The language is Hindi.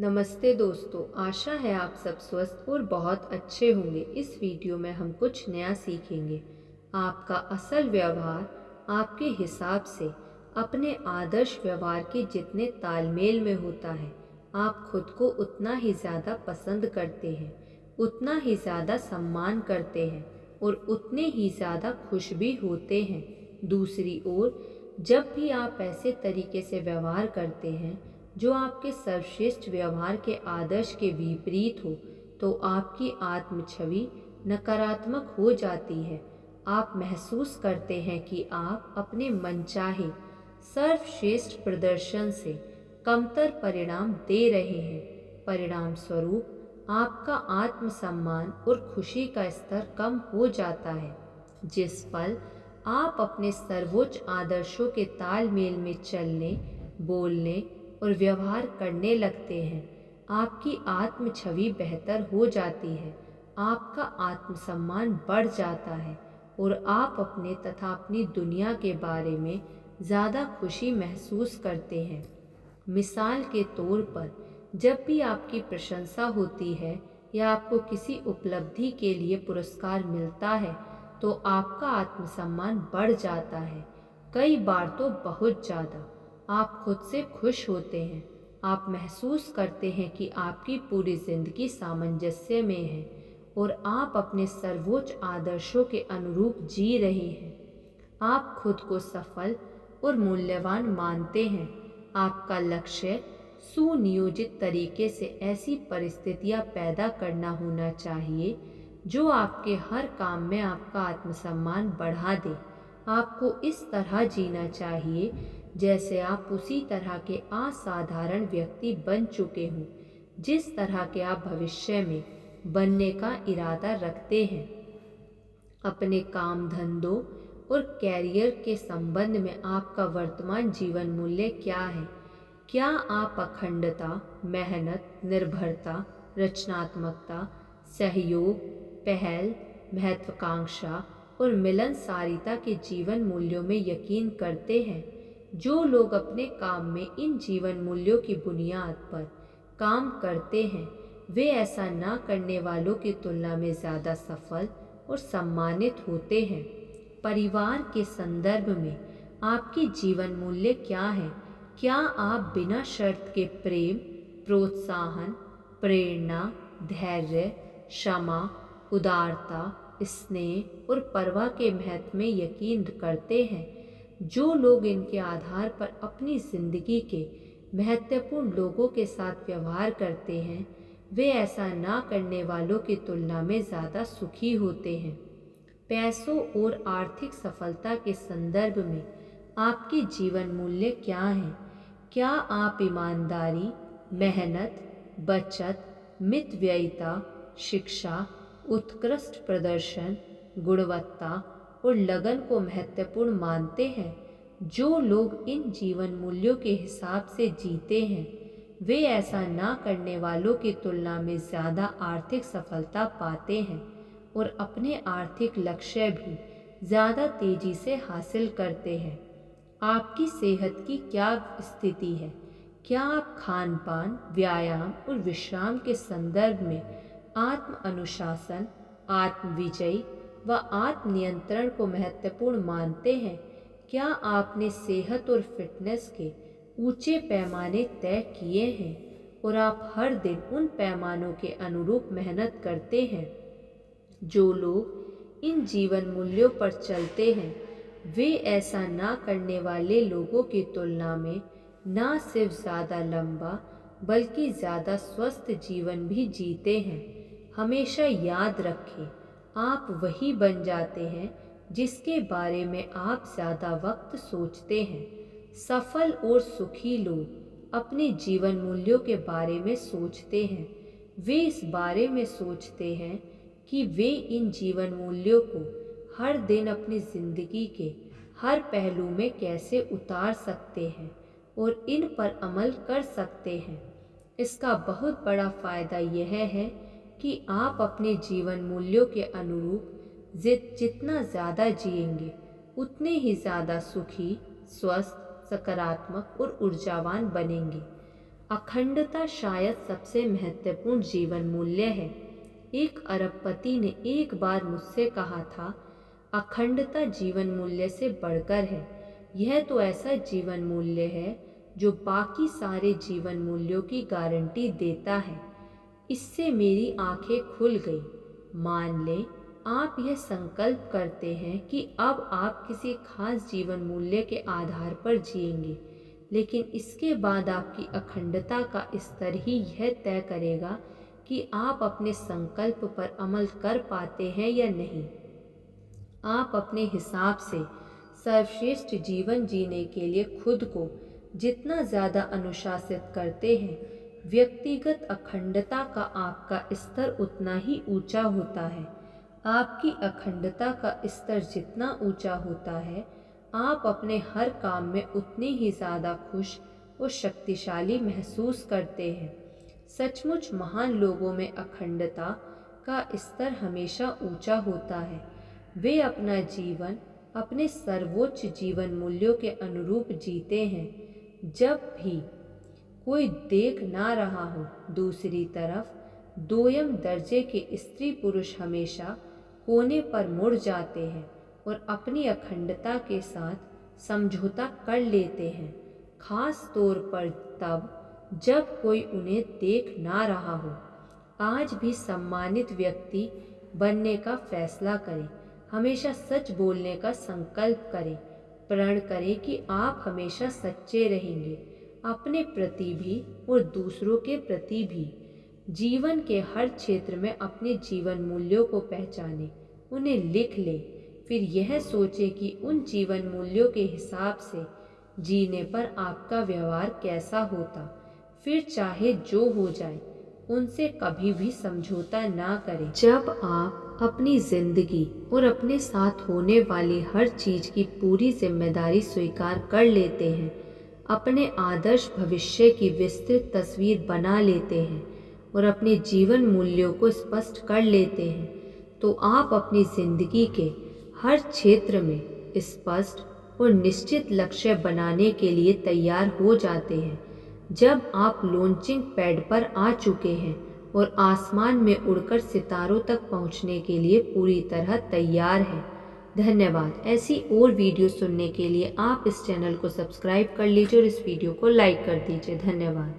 नमस्ते दोस्तों, आशा है आप सब स्वस्थ और बहुत अच्छे होंगे। इस वीडियो में हम कुछ नया सीखेंगे। आपका असल व्यवहार आपके हिसाब से अपने आदर्श व्यवहार के जितने तालमेल में होता है, आप खुद को उतना ही ज़्यादा पसंद करते हैं, उतना ही ज़्यादा सम्मान करते हैं और उतने ही ज़्यादा खुश भी होते हैं। दूसरी ओर, जब भी आप ऐसे तरीके से व्यवहार करते हैं जो आपके सर्वश्रेष्ठ व्यवहार के आदर्श के विपरीत हो, तो आपकी आत्म छवि नकारात्मक हो जाती है। आप महसूस करते हैं कि आप अपने मनचाहे सर्वश्रेष्ठ प्रदर्शन से कमतर परिणाम दे रहे हैं। परिणाम स्वरूप आपका आत्मसम्मान और खुशी का स्तर कम हो जाता है। जिस पल आप अपने सर्वोच्च आदर्शों के तालमेल में चलने, बोलने और व्यवहार करने लगते हैं, आपकी आत्म छवि बेहतर हो जाती है, आपका आत्मसम्मान बढ़ जाता है और आप अपने तथा अपनी दुनिया के बारे में ज़्यादा खुशी महसूस करते हैं। मिसाल के तौर पर, जब भी आपकी प्रशंसा होती है या आपको किसी उपलब्धि के लिए पुरस्कार मिलता है, तो आपका आत्मसम्मान बढ़ जाता है, कई बार तो बहुत ज़्यादा। आप खुद से खुश होते हैं। आप महसूस करते हैं कि आपकी पूरी जिंदगी सामंजस्य में है और आप अपने सर्वोच्च आदर्शों के अनुरूप जी रहे हैं। आप खुद को सफल और मूल्यवान मानते हैं। आपका लक्ष्य सुनियोजित तरीके से ऐसी परिस्थितियां पैदा करना होना चाहिए जो आपके हर काम में आपका आत्मसम्मान बढ़ा दे। आपको इस तरह जीना चाहिए जैसे आप उसी तरह के असाधारण व्यक्ति बन चुके हों जिस तरह के आप भविष्य में बनने का इरादा रखते हैं। अपने काम धंधों और कैरियर के संबंध में आपका वर्तमान जीवन मूल्य क्या है? क्या आप अखंडता, मेहनत, निर्भरता, रचनात्मकता, सहयोग, पहल, महत्वाकांक्षा और मिलनसारिता के जीवन मूल्यों में यकीन करते हैं? जो लोग अपने काम में इन जीवन मूल्यों की बुनियाद पर काम करते हैं, वे ऐसा ना करने वालों की तुलना में ज़्यादा सफल और सम्मानित होते हैं। परिवार के संदर्भ में आपके जीवन मूल्य क्या हैं? क्या आप बिना शर्त के प्रेम, प्रोत्साहन, प्रेरणा, धैर्य, क्षमा, उदारता, स्नेह और परवाह के महत्व में यकीन करते हैं? जो लोग इनके आधार पर अपनी जिंदगी के महत्वपूर्ण लोगों के साथ व्यवहार करते हैं, वे ऐसा ना करने वालों की तुलना में ज़्यादा सुखी होते हैं। पैसों और आर्थिक सफलता के संदर्भ में आपके जीवन मूल्य क्या हैं? क्या आप ईमानदारी, मेहनत, बचत, मितव्ययिता, शिक्षा, उत्कृष्ट प्रदर्शन, गुणवत्ता और लगन को महत्वपूर्ण मानते हैं? जो लोग इन जीवन मूल्यों के हिसाब से जीते हैं, वे ऐसा ना करने वालों की तुलना में ज़्यादा आर्थिक सफलता पाते हैं और अपने आर्थिक लक्ष्य भी ज़्यादा तेजी से हासिल करते हैं। आपकी सेहत की क्या स्थिति है? क्या आप खान पान, व्यायाम और विश्राम के संदर्भ में आत्म अनुशासन, आत्म विजयी व आत्मनियंत्रण को महत्वपूर्ण मानते हैं? क्या आपने सेहत और फिटनेस के ऊंचे पैमाने तय किए हैं और आप हर दिन उन पैमानों के अनुरूप मेहनत करते हैं? जो लोग इन जीवन मूल्यों पर चलते हैं, वे ऐसा ना करने वाले लोगों की तुलना में ना सिर्फ ज़्यादा लंबा बल्कि ज़्यादा स्वस्थ जीवन भी जीते हैं। हमेशा याद रखें, आप वही बन जाते हैं जिसके बारे में आप ज़्यादा वक्त सोचते हैं। सफल और सुखी लोग अपने जीवन मूल्यों के बारे में सोचते हैं। वे इस बारे में सोचते हैं कि वे इन जीवन मूल्यों को हर दिन अपनी जिंदगी के हर पहलू में कैसे उतार सकते हैं और इन पर अमल कर सकते हैं। इसका बहुत बड़ा फायदा यह है कि आप अपने जीवन मूल्यों के अनुरूप जितना ज़्यादा जिएंगे, उतने ही ज़्यादा सुखी, स्वस्थ, सकारात्मक और ऊर्जावान बनेंगे। अखंडता शायद सबसे महत्वपूर्ण जीवन मूल्य है। एक अरबपति ने एक बार मुझसे कहा था, अखंडता जीवन मूल्य से बढ़कर है। यह तो ऐसा जीवन मूल्य है जो बाकी सारे जीवन मूल्यों की गारंटी देता है। इससे मेरी आंखें खुल गई। मान लें आप यह संकल्प करते हैं कि अब आप किसी खास जीवन मूल्य के आधार पर जिएंगे, लेकिन इसके बाद आपकी अखंडता का स्तर ही यह तय करेगा कि आप अपने संकल्प पर अमल कर पाते हैं या नहीं। आप अपने हिसाब से सर्वश्रेष्ठ जीवन जीने के लिए खुद को जितना ज़्यादा अनुशासित करते हैं, व्यक्तिगत अखंडता का आपका स्तर उतना ही ऊंचा होता है। आपकी अखंडता का स्तर जितना ऊंचा होता है, आप अपने हर काम में उतने ही ज़्यादा खुश और शक्तिशाली महसूस करते हैं। सचमुच महान लोगों में अखंडता का स्तर हमेशा ऊंचा होता है। वे अपना जीवन अपने सर्वोच्च जीवन मूल्यों के अनुरूप जीते हैं। जब भी कोई देख ना रहा हो, दूसरी तरफ दोयम दर्जे के स्त्री पुरुष हमेशा कोने पर मुड़ जाते हैं और अपनी अखंडता के साथ समझौता कर लेते हैं, खास तौर पर तब जब कोई उन्हें देख ना रहा हो। आज भी सम्मानित व्यक्ति बनने का फैसला करें, हमेशा सच बोलने का संकल्प करें, प्रण करें कि आप हमेशा सच्चे रहेंगे, अपने प्रति भी और दूसरों के प्रति भी। जीवन के हर क्षेत्र में अपने जीवन मूल्यों को पहचानें, उन्हें लिख लें, फिर यह सोचें कि उन जीवन मूल्यों के हिसाब से जीने पर आपका व्यवहार कैसा होता। फिर चाहे जो हो जाए, उनसे कभी भी समझौता ना करें। जब आप अपनी जिंदगी और अपने साथ होने वाली हर चीज़ की पूरी जिम्मेदारी स्वीकार कर लेते हैं, अपने आदर्श भविष्य की विस्तृत तस्वीर बना लेते हैं और अपने जीवन मूल्यों को स्पष्ट कर लेते हैं, तो आप अपनी जिंदगी के हर क्षेत्र में स्पष्ट और निश्चित लक्ष्य बनाने के लिए तैयार हो जाते हैं। जब आप लॉन्चिंग पैड पर आ चुके हैं और आसमान में उड़कर सितारों तक पहुंचने के लिए पूरी तरह तैयार हैं। धन्यवाद। ऐसी और वीडियो सुनने के लिए आप इस चैनल को सब्सक्राइब कर लीजिए और इस वीडियो को लाइक कर दीजिए। धन्यवाद।